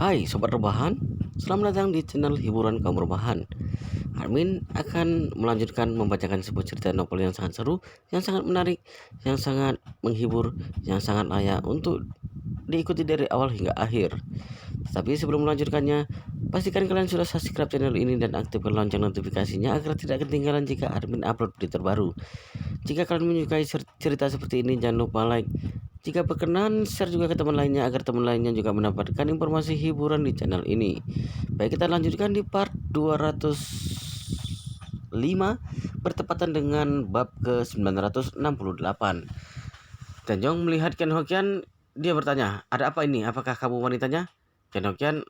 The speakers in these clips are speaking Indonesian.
Hai Sobat Rebahan, selamat datang di channel hiburan kaum rebahan. Armin akan melanjutkan membacakan sebuah cerita novel yang sangat seru, yang sangat menarik, yang sangat menghibur, yang sangat layak untuk diikuti dari awal hingga akhir. Tapi sebelum melanjutkannya, pastikan kalian sudah subscribe channel ini dan aktifkan lonceng notifikasinya agar tidak ketinggalan jika Armin upload video terbaru. Jika kalian menyukai cerita seperti ini, jangan lupa like. Jika berkenan, share juga ke teman lainnya agar teman lainnya juga mendapatkan informasi hiburan di channel ini. Baik, kita lanjutkan di part 205 bertepatan dengan bab ke-968. Tanjong melihat Ken Hokian, dia bertanya, "Ada apa ini? Apakah kamu wanitanya?" Ken Hokian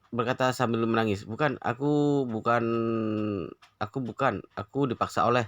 berkata sambil menangis, "Bukan, aku dipaksa oleh."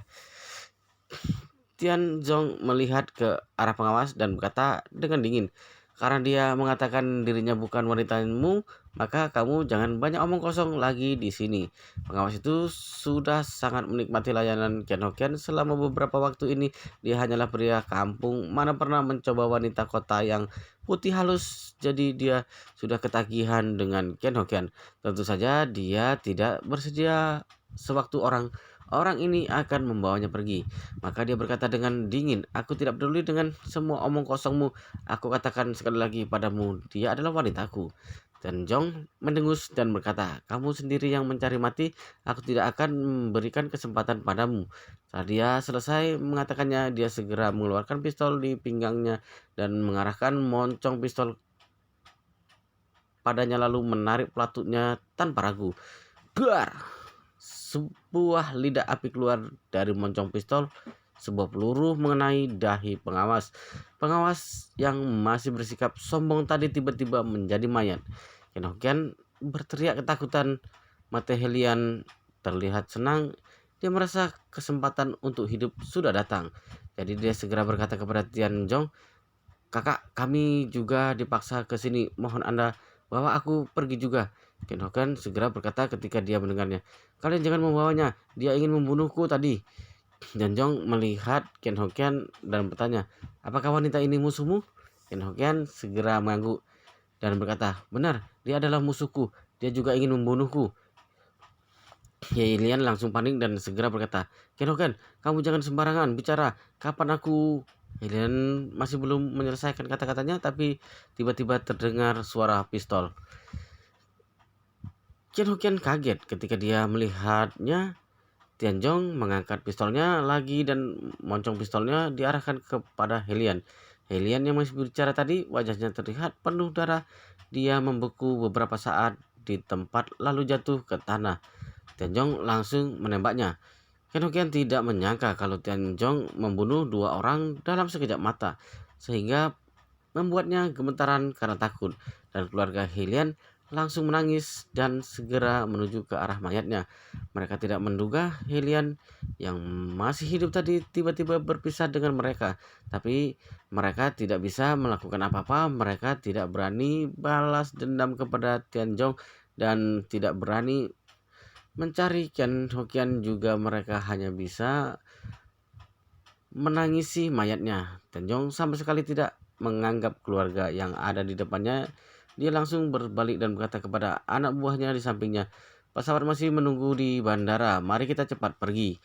Tian Zong melihat ke arah pengawas dan berkata dengan dingin, "Karena dia mengatakan dirinya bukan wanitamu, maka kamu jangan banyak omong kosong lagi di sini." Pengawas itu sudah sangat menikmati layanan Ken Hokian selama beberapa waktu ini. Dia hanyalah pria kampung, mana pernah mencoba wanita kota yang putih halus. Jadi dia sudah ketagihan dengan Ken Hokian. Tentu saja dia tidak bersedia sewaktu orang ini akan membawanya pergi. Maka dia berkata dengan dingin, "Aku tidak peduli dengan semua omong kosongmu. Aku katakan sekali lagi padamu, dia adalah wanitaku." Dan Jong mendengus dan berkata, "Kamu sendiri yang mencari mati. Aku tidak akan memberikan kesempatan padamu." Setelah dia selesai mengatakannya, dia segera mengeluarkan pistol di pinggangnya dan mengarahkan moncong pistol padanya lalu menarik pelatutnya tanpa ragu. Dar! Sebuah lidah api keluar dari moncong pistol. Sebuah peluru mengenai dahi pengawas. Pengawas yang masih bersikap sombong tadi tiba-tiba menjadi mayat. Ken Hokian berteriak ketakutan. Mata Helian terlihat senang. Dia merasa kesempatan untuk hidup sudah datang. Jadi dia segera berkata kepada Tian Zong, "Kakak, kami juga dipaksa ke sini. Mohon Anda bawa aku pergi juga." Ken Hokian segera berkata ketika dia mendengarnya, "Kalian jangan membawanya. Dia ingin membunuhku tadi." Dan Jong melihat Ken Hokian dan bertanya, "Apakah wanita ini musuhmu?" Ken Hokian segera mengangguk dan berkata, "Benar, dia adalah musuhku. Dia juga ingin membunuhku." Ye Lian langsung panik dan segera berkata, "Ken Hokian, kamu jangan sembarangan bicara. Kapan aku..." Lian masih belum menyelesaikan kata-katanya, tapi tiba-tiba terdengar suara pistol. Ken Hokian kaget ketika dia melihatnya. Tian Zong mengangkat pistolnya lagi dan moncong pistolnya diarahkan kepada Helian. Helian yang masih berbicara tadi, wajahnya terlihat penuh darah. Dia membeku beberapa saat di tempat lalu jatuh ke tanah. Tian Zong langsung menembaknya. Ken Hokian tidak menyangka kalau Tian Zong membunuh dua orang dalam sekejap mata, sehingga membuatnya gemetaran karena takut. Dan keluarga Helian langsung menangis dan segera menuju ke arah mayatnya. Mereka tidak menduga Helian yang masih hidup tadi tiba-tiba berpisah dengan mereka. Tapi mereka tidak bisa melakukan apa-apa. Mereka tidak berani balas dendam kepada Tian Zong dan tidak berani mencari Ken Hokian juga. Mereka hanya bisa menangisi mayatnya. Tian Zong sama sekali tidak menganggap keluarga yang ada di depannya. Dia langsung berbalik dan berkata kepada anak buahnya di sampingnya, "Pesawat masih menunggu di bandara. Mari kita cepat pergi."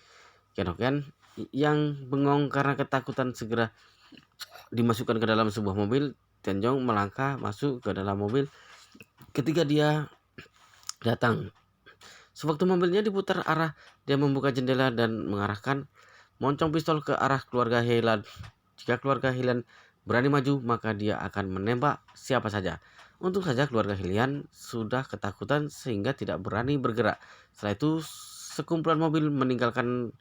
Ken Hokian yang bengong karena ketakutan segera dimasukkan ke dalam sebuah mobil. Tian Zong melangkah masuk ke dalam mobil ketika dia datang. Sewaktu mobilnya diputar arah, dia membuka jendela dan mengarahkan moncong pistol ke arah keluarga Helian. Jika keluarga Helian berani maju, maka dia akan menembak siapa saja. Untung saja keluarga Helian sudah ketakutan sehingga tidak berani bergerak. Setelah itu, sekumpulan mobil meninggalkan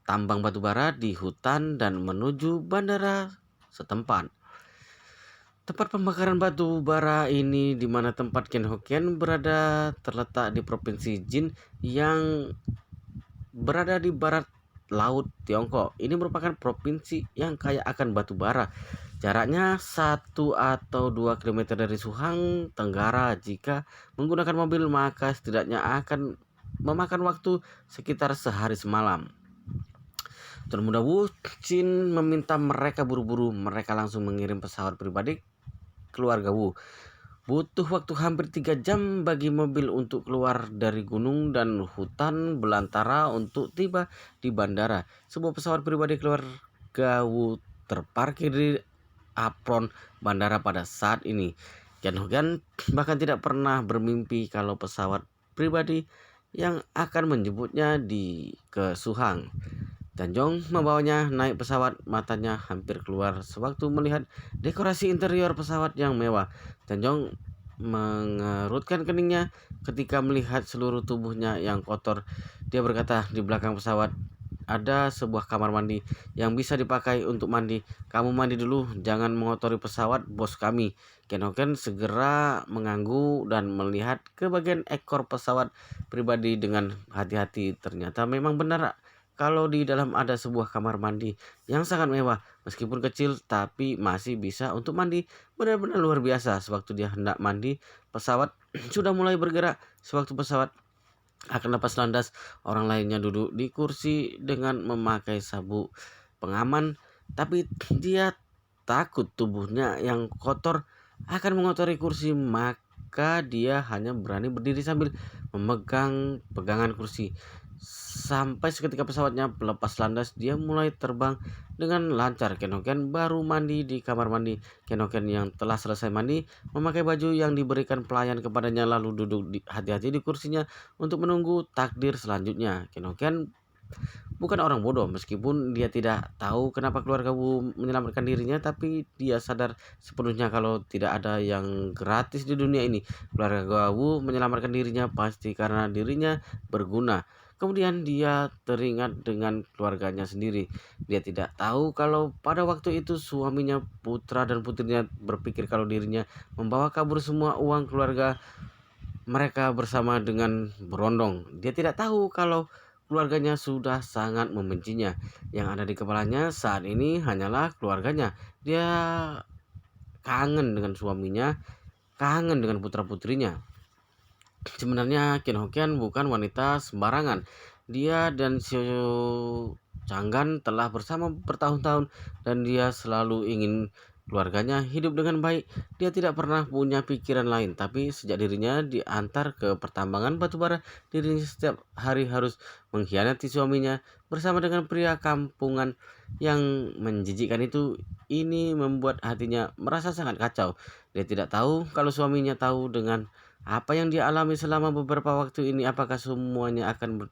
tambang batu bara di hutan dan menuju bandara setempat. Tempat pembakaran batu bara ini, di mana tempat Ken Hokian berada, terletak di Provinsi Jin yang berada di barat laut Tiongkok. Ini merupakan provinsi yang kaya akan batu bara. Jaraknya 1 atau 2 kilometer dari Suhang Tenggara. Jika menggunakan mobil, maka setidaknya akan memakan waktu sekitar sehari semalam. Tuan Muda Wu Chin meminta mereka buru-buru. Mereka langsung mengirim pesawat pribadi keluarga Wu. Butuh waktu hampir 3 jam bagi mobil untuk keluar dari gunung dan hutan belantara untuk tiba di bandara. Sebuah pesawat pribadi keluarga Wu terparkir di apron bandara pada saat ini. Ken Hogan bahkan tidak pernah bermimpi kalau pesawat pribadi yang akan menjemputnya di ke Suhang. Tanjong membawanya naik pesawat, matanya hampir keluar sewaktu melihat dekorasi interior pesawat yang mewah. Tanjong mengerutkan keningnya ketika melihat seluruh tubuhnya yang kotor. Dia berkata, di belakang pesawat ada sebuah kamar mandi yang bisa dipakai untuk mandi. Kamu mandi dulu, jangan mengotori pesawat bos kami. Ken Hoken segera mengangguk dan melihat ke bagian ekor pesawat pribadi dengan hati-hati. Ternyata memang benar kalau di dalam ada sebuah kamar mandi yang sangat mewah, meskipun kecil tapi masih bisa untuk mandi. Benar-benar luar biasa. Sewaktu dia hendak mandi, pesawat sudah mulai bergerak. Sewaktu pesawat akan lepas landas, orang lainnya duduk di kursi dengan memakai sabuk pengaman, tapi dia takut tubuhnya yang kotor akan mengotori kursi, maka dia hanya berani berdiri sambil memegang pegangan kursi. Sampai seketika pesawatnya lepas landas, dia mulai terbang dengan lancar. Ken Hoken baru mandi di kamar mandi. Ken Hoken yang telah selesai mandi memakai baju yang diberikan pelayan kepadanya, lalu duduk hati-hati di kursinya untuk menunggu takdir selanjutnya. Ken Hoken bukan orang bodoh, meskipun dia tidak tahu kenapa keluarga Wu menyelamatkan dirinya, tapi dia sadar sepenuhnya kalau tidak ada yang gratis di dunia ini. Keluarga Wu menyelamatkan dirinya pasti karena dirinya berguna. Kemudian dia teringat dengan keluarganya sendiri. Dia tidak tahu kalau pada waktu itu suaminya, putra dan putrinya berpikir kalau dirinya membawa kabur semua uang keluarga mereka bersama dengan berondong. Dia tidak tahu kalau keluarganya sudah sangat membencinya. Yang ada di kepalanya saat ini hanyalah keluarganya. Dia kangen dengan suaminya, kangen dengan putra-putrinya. Sebenarnya Ken Hokian bukan wanita sembarangan. Dia dan Seo Changgan telah bersama bertahun-tahun dan dia selalu ingin keluarganya hidup dengan baik. Dia tidak pernah punya pikiran lain, tapi sejak dirinya diantar ke pertambangan batubara, dirinya setiap hari harus mengkhianati suaminya bersama dengan pria kampungan yang menjijikkan itu. Ini membuat hatinya merasa sangat kacau. Dia tidak tahu kalau suaminya tahu dengan apa yang dia alami selama beberapa waktu ini, apakah semuanya akan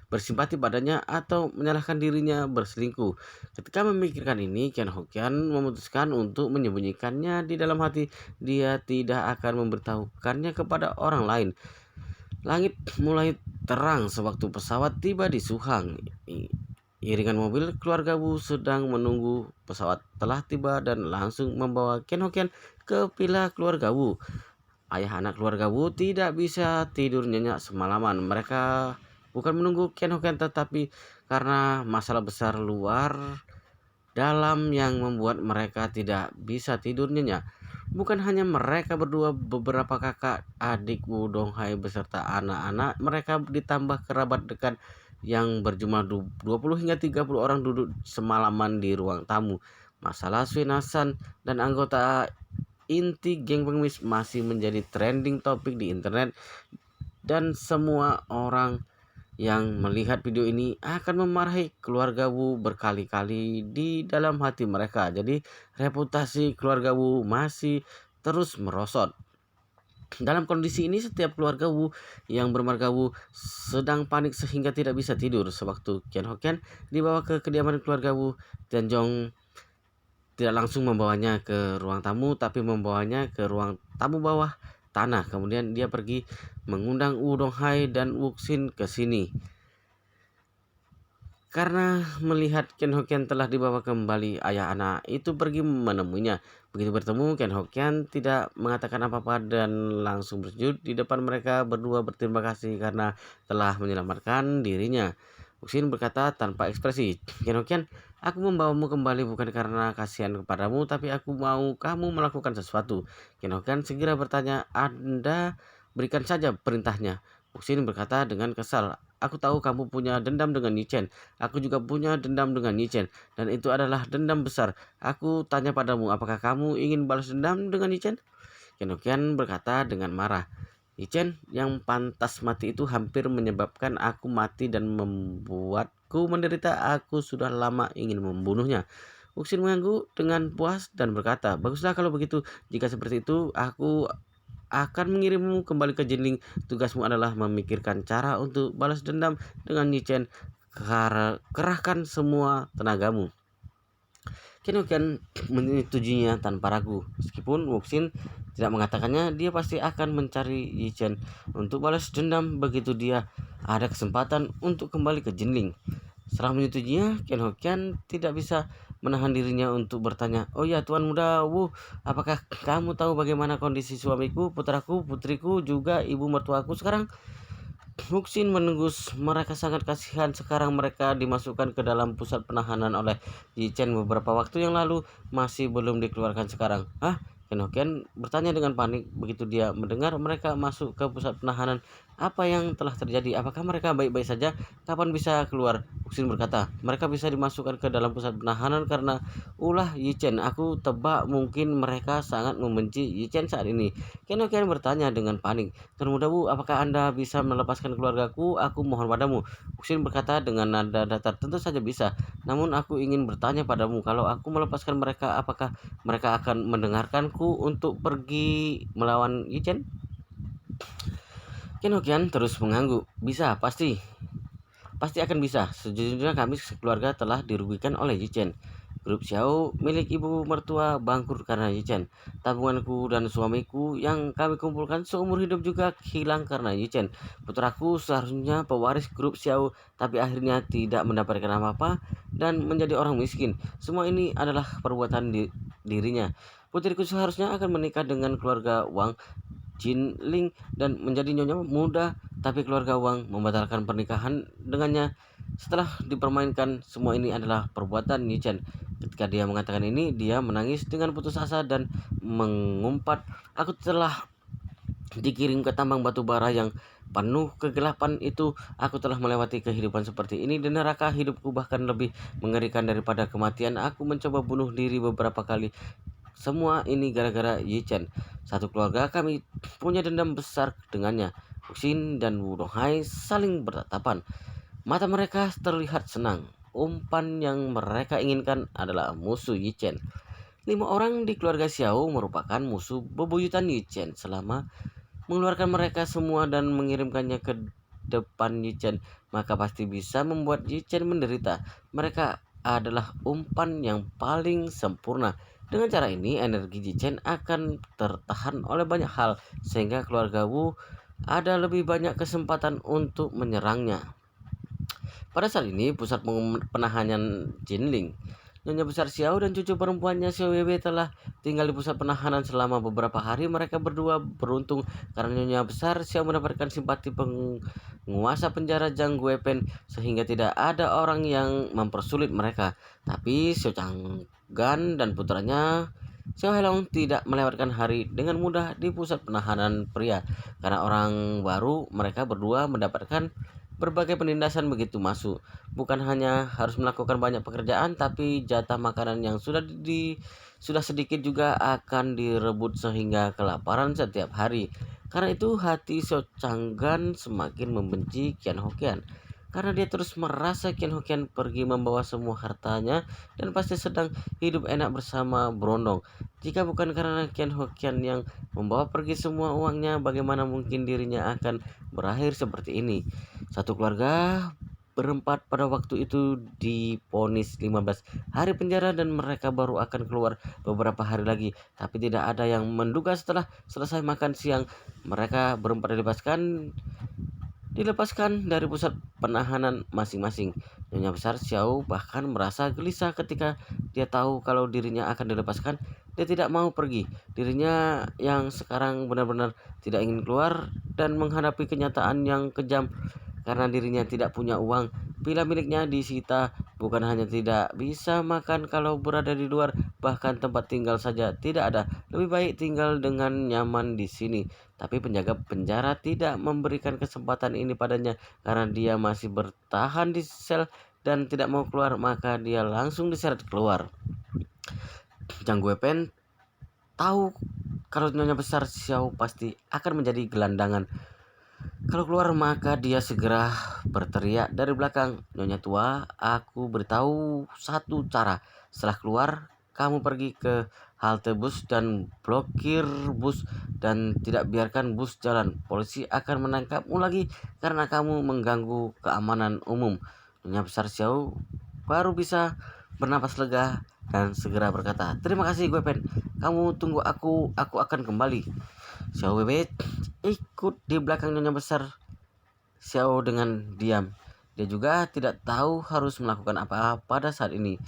bersimpati padanya atau menyalahkan dirinya berselingkuh. Ketika memikirkan ini, Ken Hokian memutuskan untuk menyembunyikannya di dalam hati. Dia tidak akan memberitahukannya kepada orang lain. Langit mulai terang sewaktu pesawat tiba di Suhang. Iringan mobil keluarga Wu sedang menunggu. Pesawat telah tiba dan langsung membawa Ken Hokian ke villa keluarga Wu. Ayah anak keluarga Wu tidak bisa tidur nyenyak semalaman. Mereka bukan menunggu Ken Hoken, tetapi karena masalah besar luar dalam yang membuat mereka tidak bisa tidur nyenyak. Bukan hanya mereka berdua, beberapa kakak adik Wu Donghai beserta anak-anak mereka ditambah kerabat dekat yang berjumlah 20 hingga 30 orang duduk semalaman di ruang tamu. Masalah Sui Nasan dan anggota inti geng pengemis masih menjadi trending topik di internet, dan semua orang yang melihat video ini akan memarahi keluarga Wu berkali-kali di dalam hati mereka. Jadi reputasi keluarga Wu masih terus merosot. Dalam kondisi ini, setiap keluarga Wu yang bermarga Wu sedang panik sehingga tidak bisa tidur. Sewaktu Ken Hokian dibawa ke kediaman keluarga Wu, Jong tidak langsung membawanya ke ruang tamu, tapi membawanya ke ruang tamu bawah tanah. Kemudian dia pergi mengundang Wu Donghai dan Wu Xin ke sini. Karena melihat Ken Hokian telah dibawa kembali, ayah anak itu pergi menemuinya. Begitu bertemu, Ken Hokian tidak mengatakan apa-apa dan langsung bersujud di depan mereka berdua berterima kasih karena telah menyelamatkan dirinya. Uxin berkata tanpa ekspresi, Ken Hokian, aku membawamu kembali bukan karena kasihan kepadamu, tapi aku mau kamu melakukan sesuatu. Ken Hokian segera bertanya, Anda berikan saja perintahnya. Uxin berkata dengan kesal, aku tahu kamu punya dendam dengan Yichen. Aku juga punya dendam dengan Yichen, dan itu adalah dendam besar. Aku tanya padamu, apakah kamu ingin balas dendam dengan Yichen? Ken Hokian berkata dengan marah. Yichen yang pantas mati itu hampir menyebabkan aku mati dan membuatku menderita. Aku sudah lama ingin membunuhnya. Uxin mengangguk dengan puas dan berkata, baguslah kalau begitu. Jika seperti itu, aku akan mengirimmu kembali ke Jinling. Tugasmu adalah memikirkan cara untuk balas dendam dengan Yichen. Kerahkan semua tenagamu. Ken Hokian menyetujuinya tanpa ragu. Meskipun Wuxin tidak mengatakannya, dia pasti akan mencari Yichen untuk balas dendam begitu dia ada kesempatan untuk kembali ke Jinling. Setelah menyetujuinya, Ken Hokian tidak bisa menahan dirinya untuk bertanya, oh ya Tuan Muda Wu, apakah kamu tahu bagaimana kondisi suamiku, putraku, putriku, juga ibu mertuaku sekarang? Wuxin menengus, mereka sangat kasihan. Sekarang mereka dimasukkan ke dalam pusat penahanan oleh Yichen beberapa waktu yang lalu, masih belum dikeluarkan sekarang. Ah, Ken Hokian bertanya dengan panik begitu dia mendengar mereka masuk ke pusat penahanan. Apa yang telah terjadi? Apakah mereka baik-baik saja? Kapan bisa keluar? Wuxin berkata, mereka bisa dimasukkan ke dalam pusat penahanan karena ulah Yichen. Aku tebak mungkin mereka sangat membenci Yichen saat ini. Ken Hokian bertanya dengan panik. Tuan Muda Wu, apakah Anda bisa melepaskan keluargaku? Aku mohon padamu. Uxin berkata dengan nada datar, tentu saja bisa. Namun aku ingin bertanya padamu, kalau aku melepaskan mereka, apakah mereka akan mendengarkanku untuk pergi melawan Yichen? Ken Hokian terus mengangguk. Bisa, pasti. Pasti akan bisa. Sejujurnya kami sekeluarga telah dirugikan oleh Yichen. Grup Xiao milik ibu mertua bangkrut karena Yichen. Tabunganku dan suamiku yang kami kumpulkan seumur hidup juga hilang karena Yichen. Putraku seharusnya pewaris grup Xiao, tapi akhirnya tidak mendapatkan apa-apa dan menjadi orang miskin. Semua ini adalah perbuatan dirinya. Putriku seharusnya akan menikah dengan keluarga Wang Jin Ling dan menjadi nyonya muda, tapi keluarga Wang membatalkan pernikahan dengannya. Setelah dipermainkan, semua ini adalah perbuatan Yichen. Ketika dia mengatakan ini, dia menangis dengan putus asa dan mengumpat, aku telah dikirim ke tambang batu bara yang penuh kegelapan itu. Aku telah melewati kehidupan seperti ini di neraka. Hidupku bahkan lebih mengerikan daripada kematian. Aku mencoba bunuh diri beberapa kali. Semua ini gara-gara Yichen. Satu keluarga kami punya dendam besar dengannya. Uxin dan Wudong saling bertatapan. Mata mereka terlihat senang. Umpan yang mereka inginkan adalah musuh Yichen. 5 orang di keluarga Xiao merupakan musuh bebuyutan Yichen. Selama mengeluarkan mereka semua dan mengirimkannya ke depan Yichen, maka pasti bisa membuat Yichen menderita. Mereka adalah umpan yang paling sempurna. Dengan cara ini, energi Yichen akan tertahan oleh banyak hal, sehingga keluarga Wu ada lebih banyak kesempatan untuk menyerangnya. Pada saat ini, pusat penahanan Jinling, Nyonya besar Xiao dan cucu perempuannya Xiao Wei telah tinggal di pusat penahanan selama beberapa hari. Mereka berdua beruntung karena Nyonya besar Xiao mendapatkan simpati penguasa penjara Zhang Guipen, sehingga tidak ada orang yang mempersulit mereka. Tapi Xiao Changgan dan putranya Xiao Helong tidak melewatkan hari dengan mudah di pusat penahanan pria. Karena orang baru, mereka berdua mendapatkan berbagai penindasan begitu masuk. Bukan hanya harus melakukan banyak pekerjaan, tapi jatah makanan yang sudah sedikit juga akan direbut sehingga kelaparan setiap hari. Karena itu hati Xiao Changgan semakin membenci Qian Hokian. Karena dia terus merasa Qian Hokian pergi membawa semua hartanya dan pasti sedang hidup enak bersama Brondong. Jika bukan karena Qian Hokian yang membawa pergi semua uangnya, bagaimana mungkin dirinya akan berakhir seperti ini? Satu keluarga berempat pada waktu itu diponis 15 hari penjara dan mereka baru akan keluar beberapa hari lagi. Tapi tidak ada yang menduga setelah selesai makan siang, mereka berempat dilepaskan dari pusat penahanan masing-masing. Nyonya besar Xiao bahkan merasa gelisah ketika dia tahu kalau dirinya akan dilepaskan. Dia tidak mau pergi. Dirinya yang sekarang benar-benar tidak ingin keluar dan menghadapi kenyataan yang kejam. Karena dirinya tidak punya uang, pila miliknya disita. Bukan hanya tidak bisa makan kalau berada di luar, bahkan tempat tinggal saja tidak ada. Lebih baik tinggal dengan nyaman di sini. Tapi penjaga penjara tidak memberikan kesempatan ini padanya karena dia masih bertahan di sel dan tidak mau keluar, maka dia langsung diseret keluar. Zhang Guipen tahu kalau Nyonya Besar Xiao pasti akan menjadi gelandangan. Kalau keluar maka dia segera berteriak dari belakang, "Nyonya tua, aku beritahu satu cara. Setelah keluar, kamu pergi ke halte bus dan blokir bus dan tidak biarkan bus jalan. Polisi akan menangkapmu lagi karena kamu mengganggu keamanan umum." Nyonya Besar Xiao baru bisa bernapas lega dan segera berkata, "Terima kasih Gue Pen. Kamu tunggu aku akan kembali." Xiao Wei ikut di belakang Nyonya Besar Xiao dengan diam. Dia juga tidak tahu harus melakukan apa pada saat ini.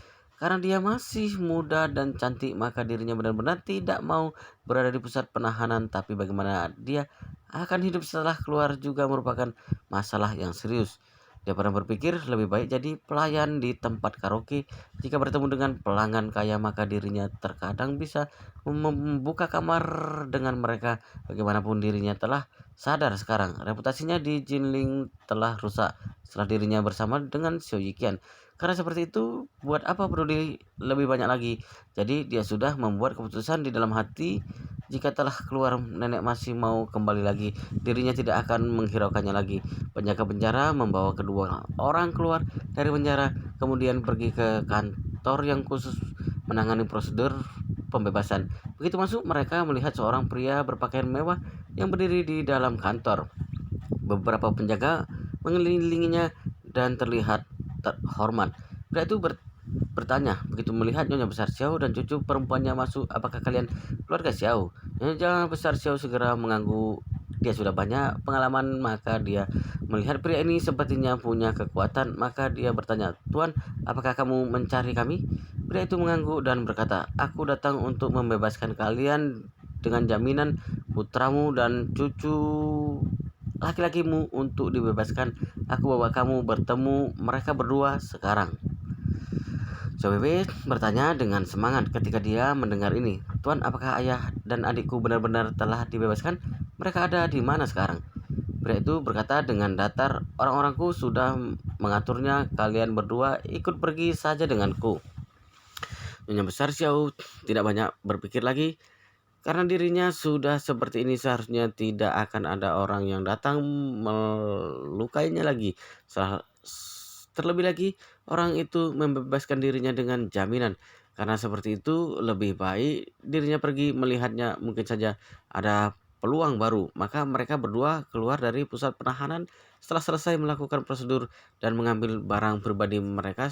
Karena dia masih muda dan cantik, maka dirinya benar-benar tidak mau berada di pusat penahanan. Tapi bagaimana dia akan hidup setelah keluar juga merupakan masalah yang serius. Dia pernah berpikir lebih baik jadi pelayan di tempat karaoke. Jika bertemu dengan pelanggan kaya, maka dirinya terkadang bisa membuka kamar dengan mereka. Bagaimanapun dirinya telah sadar sekarang, reputasinya di Jinling telah rusak setelah dirinya bersama dengan Xiao Yiqian. Karena seperti itu, buat apa peduli lebih banyak lagi? Jadi dia sudah membuat keputusan di dalam hati. Jika telah keluar, nenek masih mau kembali lagi. Dirinya tidak akan menghiraukannya lagi. Penjaga penjara membawa kedua orang keluar dari penjara, kemudian pergi ke kantor yang khusus menangani prosedur pembebasan. Begitu masuk, mereka melihat seorang pria berpakaian mewah yang berdiri di dalam kantor. Beberapa penjaga mengelilinginya dan terlihat terhormat. Pria itu bertanya begitu melihat Nyonya Besar Xiao dan cucu perempuannya masuk, "Apakah kalian keluarga Xiao?" Nyonya Besar Xiao segera mengangguk. Dia sudah banyak pengalaman, maka dia melihat pria ini sepertinya punya kekuatan. Maka dia bertanya, "Tuan, apakah kamu mencari kami?" Pria itu mengangguk dan berkata, "Aku datang untuk membebaskan kalian dengan jaminan putramu dan cucu laki-lakimu untuk dibebaskan. Aku bawa kamu bertemu mereka berdua sekarang." Sobebe bertanya dengan semangat ketika dia mendengar ini. "Tuan, apakah ayah dan adikku benar-benar telah dibebaskan? Mereka ada di mana sekarang?" Pria itu berkata dengan datar, "Orang-orangku sudah mengaturnya. Kalian berdua ikut pergi saja denganku." Nyonya Besar Xiao tidak banyak berpikir lagi. Karena dirinya sudah seperti ini, seharusnya tidak akan ada orang yang datang melukainya lagi. Terlebih lagi, orang itu membebaskan dirinya dengan jaminan. Karena seperti itu, lebih baik dirinya pergi melihatnya. Mungkin saja ada peluang baru. Maka mereka berdua keluar dari pusat penahanan setelah selesai melakukan prosedur dan mengambil barang pribadi mereka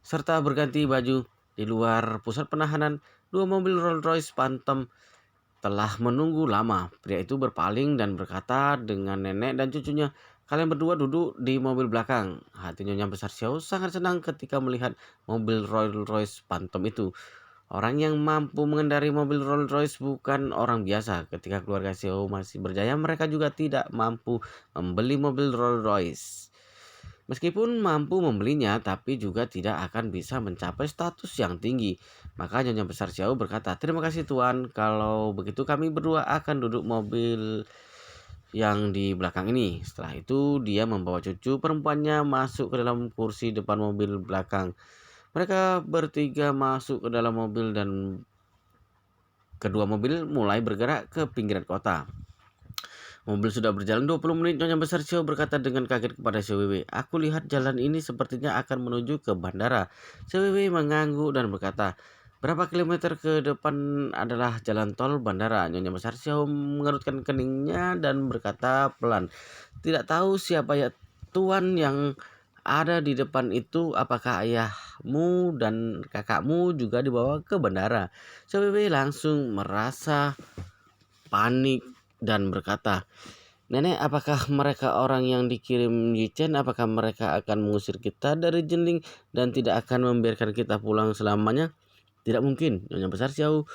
serta berganti baju. Di luar pusat penahanan, dua mobil Rolls-Royce Phantom telah menunggu lama. Pria itu berpaling dan berkata dengan nenek dan cucunya, "Kalian berdua duduk di mobil belakang." Hati Nyonya Besar Xiao sangat senang ketika melihat mobil Rolls-Royce Phantom itu. Orang yang mampu mengendarai mobil Rolls-Royce bukan orang biasa. Ketika keluarga Xiao masih berjaya, mereka juga tidak mampu membeli mobil Rolls-Royce. Meskipun mampu membelinya, tapi juga tidak akan bisa mencapai status yang tinggi. Maka Nyonya Besar Xiao berkata, "Terima kasih Tuan, kalau begitu kami berdua akan duduk mobil yang di belakang ini." Setelah itu dia membawa cucu perempuannya masuk ke dalam kursi depan mobil belakang. Mereka bertiga masuk ke dalam mobil dan kedua mobil mulai bergerak ke pinggiran kota. Mobil sudah berjalan 20 menit. Nyonya Besar Xiao berkata dengan kaget kepada Xiao Wei, "Aku lihat jalan ini sepertinya akan menuju ke bandara." Xiao Wei mengangguk dan berkata, "Berapa kilometer ke depan adalah jalan tol bandara?" Nyonya Besar Xiao mengerutkan keningnya dan berkata pelan, "Tidak tahu siapa ya tuan yang ada di depan itu. Apakah ayahmu dan kakakmu juga dibawa ke bandara?" Xiao Wei langsung merasa panik dan berkata, "Nenek, apakah mereka orang yang dikirim Yichen? Apakah mereka akan mengusir kita dari Jinling dan tidak akan membiarkan kita pulang selamanya?" "Tidak mungkin." Nyonya Besar Xiao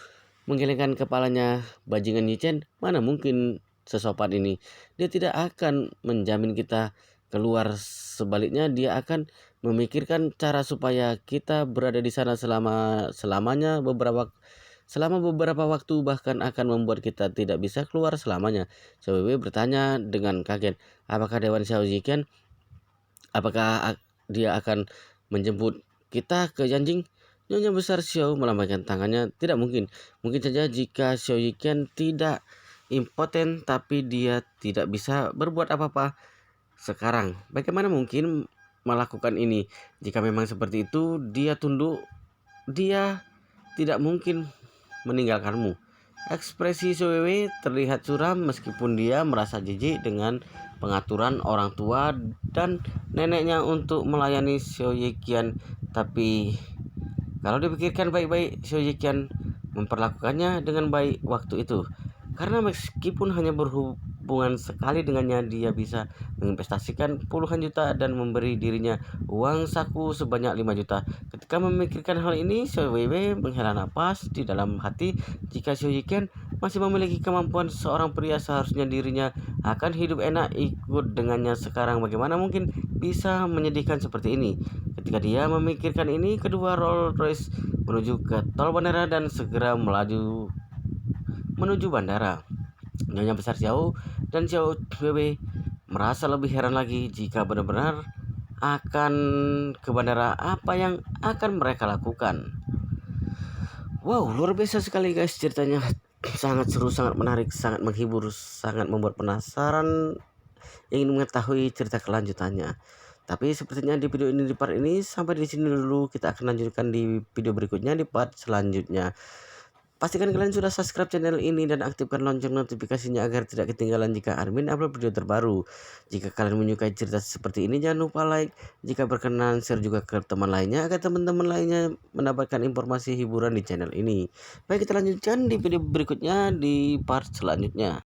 menggelengkan kepalanya. "Bajingan Yichen, mana mungkin sesopan ini. Dia tidak akan menjamin kita keluar. Sebaliknya, dia akan memikirkan cara supaya kita berada di sana selama beberapa waktu, bahkan akan membuat kita tidak bisa keluar selamanya." Xiao Wei bertanya dengan kaget, "Apakah Dewan Xiao Ziqian? Apakah dia akan menjemput kita ke Yanjing?" Nyonya Besar Xiao melambaikan tangannya. Tidak mungkin. Mungkin saja jika Xiao Yiqian tidak impoten, tapi dia tidak bisa berbuat apa-apa sekarang. Bagaimana mungkin melakukan ini? Jika memang seperti itu, dia tunduk. Dia tidak mungkin meninggalkanmu. Ekspresi Sowewe terlihat suram meskipun dia merasa jijik dengan pengaturan orang tua dan neneknya untuk melayani Xiao Yiqian. Tapi kalau dipikirkan baik-baik, Xiao Yiqian memperlakukannya dengan baik waktu itu. Karena meskipun hanya berhubungan sekali dengannya, dia bisa menginvestasikan puluhan juta dan memberi dirinya uang saku sebanyak 5 juta. Ketika memikirkan hal ini, Xiao Weiwei menghela napas di dalam hati. Jika Xiao Yiqian masih memiliki kemampuan seorang pria, seharusnya dirinya akan hidup enak ikut dengannya sekarang. Bagaimana mungkin bisa menyedihkan seperti ini? Ketika dia memikirkan ini, kedua Rolls Royce menuju ke tol bandara dan segera melaju menuju bandara. Nyonya Besar Xiao dan Xiao Weiwei merasa lebih heran lagi jika benar-benar akan ke bandara. Apa yang akan mereka lakukan? Wow, luar biasa sekali guys ceritanya. Sangat seru, sangat menarik, sangat menghibur, sangat membuat penasaran ingin mengetahui cerita kelanjutannya. Tapi sepertinya di video ini, di part ini sampai di sini dulu. Kita akan lanjutkan di video berikutnya, di part selanjutnya. Pastikan kalian sudah subscribe channel ini dan aktifkan lonceng notifikasinya agar tidak ketinggalan jika admin upload video terbaru. Jika kalian menyukai cerita seperti ini, jangan lupa like. Jika berkenan, share juga ke teman lainnya agar teman-teman lainnya mendapatkan informasi hiburan di channel ini. Baik, kita lanjutkan di video berikutnya di part selanjutnya.